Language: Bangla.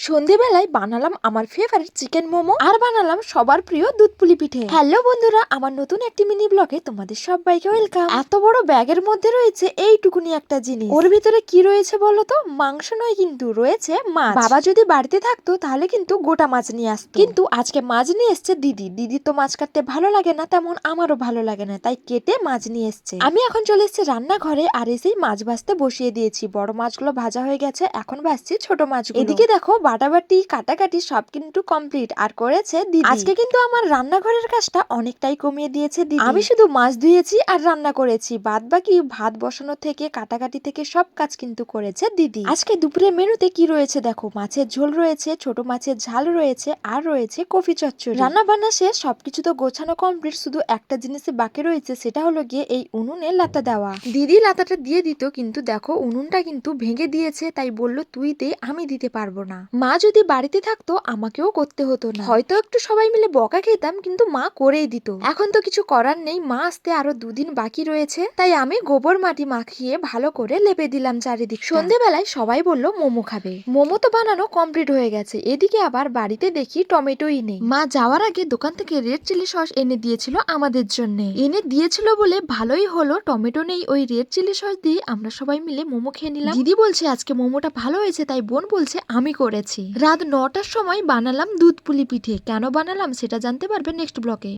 সন্ধেবেলায় বানালাম আমার ফেভারিট চিকেন মোমো আর বানালাম সবার প্রিয় দুধ পুলি পিঠে। হ্যালো বন্ধুরা, আমার নতুন একটি মিনি ব্লগে তোমাদের সবাইকে ওয়েলকাম। এত বড় ব্যাগের মধ্যে রয়েছে এইটুকুনি একটা জিনিস, ওর ভিতরে কি রয়েছে বলো তো? মাংস নয়, কিন্তু রয়েছে মাছ। বাবা যদি বাড়িতে থাকতো তাহলে কিন্তু গোটা মাছ নিয়ে আসতো, কিন্তু আজকে মাছ নিয়ে এসছে দিদি। দিদি তো মাছ কাটতে ভালো লাগে না, তেমন আমারও ভালো লাগে না, তাই কেটে মাছ নিয়ে এসছে। আমি এখন চলে এসেছি রান্নাঘরে আর এসেই মাছ ভাজতে বসিয়ে দিয়েছি। বড় মাছগুলো ভাজা হয়ে গেছে, এখন ভাজছি ছোট মাছগুলো। এদিকে দেখো বাটাবাটি কাটাকাটি সব কিন্তু কমপ্লিট আর করেছে দিদি। আজকে কিন্তু আমার রান্নাঘরের কাজটা অনেকটাই কমিয়ে দিয়েছে দিদি। আমি শুধু মাছ ধুয়েছি আর রান্না করেছি, বাদ বাকি ভাত বসানো থেকে কাটাকাটি থেকে সব কাজ কিন্তু করেছে দিদি। আজকে দুপুরের মেনুতে কি রয়েছে দেখো, মাছের ঝোল রয়েছে, ছোট মাছের ঝাল রয়েছে, আর রয়েছে কফি চচ্চড়ি। রান্না বান্না শেষ, সবকিছু তো গোছানো কমপ্লিট, শুধু একটা জিনিসে বাকি রয়েছে, সেটা হলো গিয়ে এই উনুনে লাতা দেওয়া। দিদি লাতাটা দিয়ে দিত, কিন্তু দেখো উনুনটা কিন্তু ভেঙে দিয়েছে, তাই বলল তুই দে, আমি দিতে পারবো না। মা যদি বাড়িতে থাকতো আমাকেও করতে হতো না, হয়তো একটু সবাই মিলে বকা খেতাম, কিন্তু মা করেই দিত। এখন তো কিছু করার নেই, মা আসতে আরো দুদিন বাকি রয়েছে, তাই আমি গোবর মাটি মাখিয়ে ভালো করে লেপে দিলাম চারিদিক। সন্ধেবেলায় সবাই বলল মোমো খাবে। মোমো তো বানানো কমপ্লিট হয়ে গেছে, এদিকে আবার বাড়িতে দেখি টমেটোই নেই। মা যাওয়ার আগে দোকান থেকে রেড চিলি সস এনে দিয়েছিল আমাদের জন্য, এনে দিয়েছিল বলে ভালোই হলো, টমেটো নেই, ওই রেড চিলি সস দিয়ে আমরা সবাই মিলে মোমো খেয়ে নিলাম। দিদি বলছে আজকে মোমোটা ভালো হয়েছে, তাই বোন বলছে আমি করেছি। রাত 9টার সময় বানালাম দুধ পুলি পিঠে। কেন বানালাম সেটা জানতে পারবে নেক্সট ব্লকে।